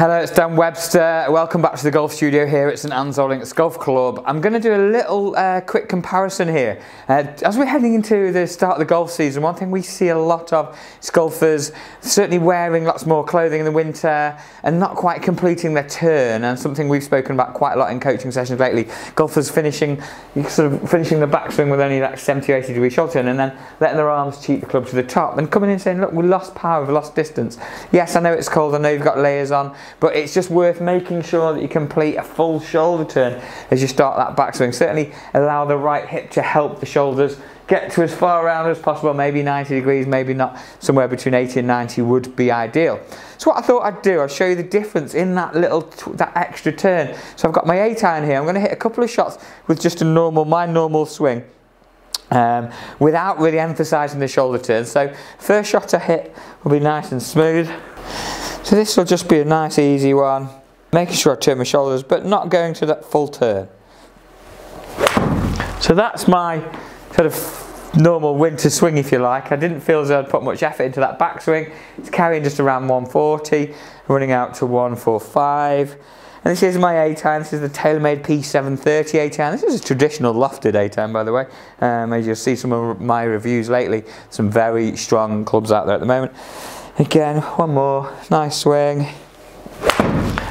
Hello, it's Dan Webster. Welcome back to the golf studio here at St Anne's Old Links Golf Club. I'm going to do a little quick comparison here. As we're heading into the start of the golf season, one thing we see a lot of is golfers certainly wearing lots more clothing in the winter and not quite completing their turn, and something we've spoken about quite a lot in coaching sessions lately. Golfers finishing the backswing with only like 70 or 80 degree shoulder turn and then letting their arms cheat the club to the top and coming in saying, look, we lost power, we've lost distance. Yes, I know it's cold, I know you've got layers on, but it's just worth making sure that you complete a full shoulder turn as you start that backswing. Certainly allow the right hip to help the shoulders get to as far around as possible, maybe 90 degrees, maybe not, somewhere between 80 and 90 would be ideal. So what I thought I'd do, I'll show you the difference in that that extra turn. So I've got my 8-iron here, I'm going to hit a couple of shots with just my normal swing. Without really emphasising the shoulder turn. So first shot I hit will be nice and smooth. So this will just be a nice easy one, making sure I turn my shoulders but not going to that full turn. So that's my sort of normal winter swing, if you like. I didn't feel as though I'd put much effort into that backswing. It's carrying just around 140, running out to 145. And this is my 8-iron. This is the TaylorMade P730 8-iron. This is a traditional lofted 8-iron, by the way. As you'll see some of my reviews lately, some very strong clubs out there at the moment. Again, one more, nice swing.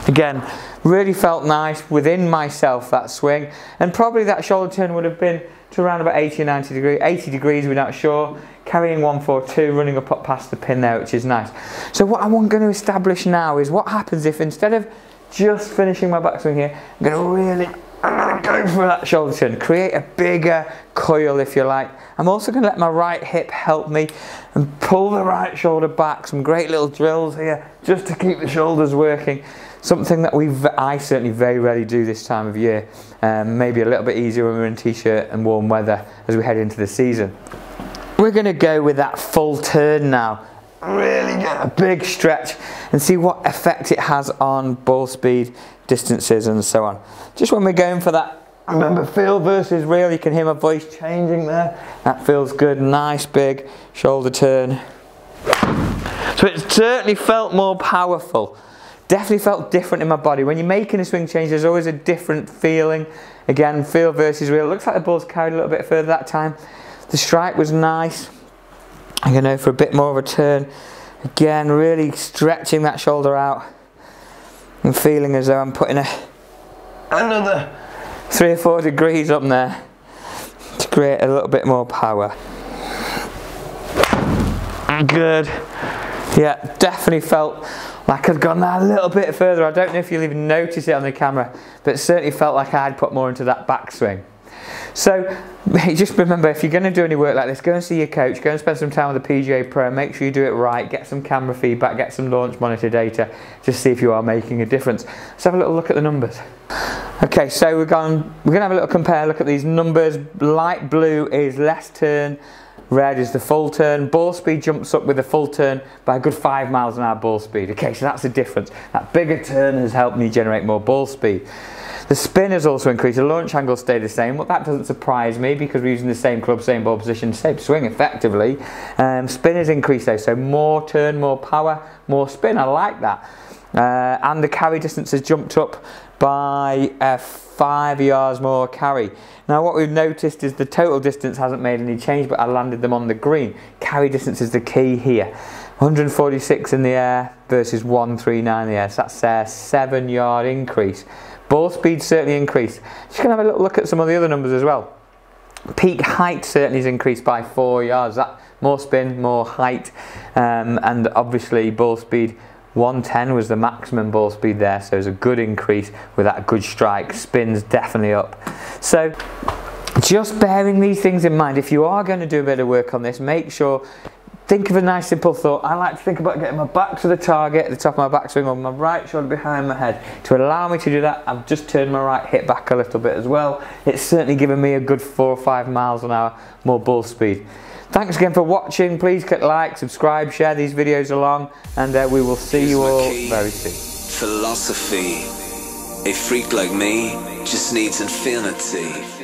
Again, really felt nice within myself, that swing. And probably that shoulder turn would have been to around about 80 or 90 degrees. 80 degrees, we're not sure. Carrying 142, running up past the pin there, which is nice. So what I'm going to establish now is what happens if instead of just finishing my backswing here, I'm going to go for that shoulder turn, create a bigger coil if you like. I'm also going to let my right hip help me and pull the right shoulder back. Some great little drills here just to keep the shoulders working. Something that I certainly very rarely do this time of year. Maybe a little bit easier when we're in t-shirt and warm weather as we head into the season. We're going to go with that full turn now. Really get a big stretch and see what effect it has on ball speed, distances and so on. Just when we're going for that, remember, feel versus real. You can hear my voice changing there. That feels good. Nice big shoulder turn. So it certainly felt more powerful. Definitely felt different in my body. When you're making a swing change, there's always a different feeling. Again, feel versus real. It looks like the ball's carried a little bit further that time. The strike was nice. I'm going to go for a bit more of a turn. Again, really stretching that shoulder out and feeling as though I'm putting another 3 or 4 degrees up there to create a little bit more power. Good. Yeah, definitely felt like I'd gone that a little bit further. I don't know if you'll even notice it on the camera, but it certainly felt like I had put more into that backswing. So just remember, if you're going to do any work like this, go and see your coach, go and spend some time with the PGA Pro, make sure you do it right, get some camera feedback, get some launch monitor data, just see if you are making a difference. Let's have a little look at the numbers. Okay, so we're going to have a little compare, look at these numbers. Light blue is less turn, red is the full turn. Ball speed jumps up with the full turn by a good 5 miles an hour ball speed. Okay, so that's the difference. That bigger turn has helped me generate more ball speed. The spin has also increased, the launch angle stayed the same. Well, that doesn't surprise me because we're using the same club, same ball position, same swing effectively. Spin has increased though, so more turn, more power, more spin. I like that. And the carry distance has jumped up by 5 yards more carry. Now what we've noticed is the total distance hasn't made any change, but I landed them on the green. Carry distance is the key here. 146 in the air versus 139 in the air, so that's a 7-yard increase. Ball speed certainly increased. Just going to have a little look at some of the other numbers as well. Peak height certainly has increased by 4 yards. That more spin, more height, and obviously ball speed 110 was the maximum ball speed there, so it's a good increase with that good strike. Spin's definitely up. So just bearing these things in mind, if you are going to do a bit of work on this, make sure, think of a nice simple thought. I like to think about getting my back to the target at the top of my backswing, or my right shoulder behind my head. To allow me to do that, I've just turned my right hip back a little bit as well. It's certainly given me a good 4 or 5 miles an hour more ball speed. Thanks again for watching. Please click like, subscribe, share these videos along, and we will see you all very soon. Philosophy. A freak like me just needs infinity.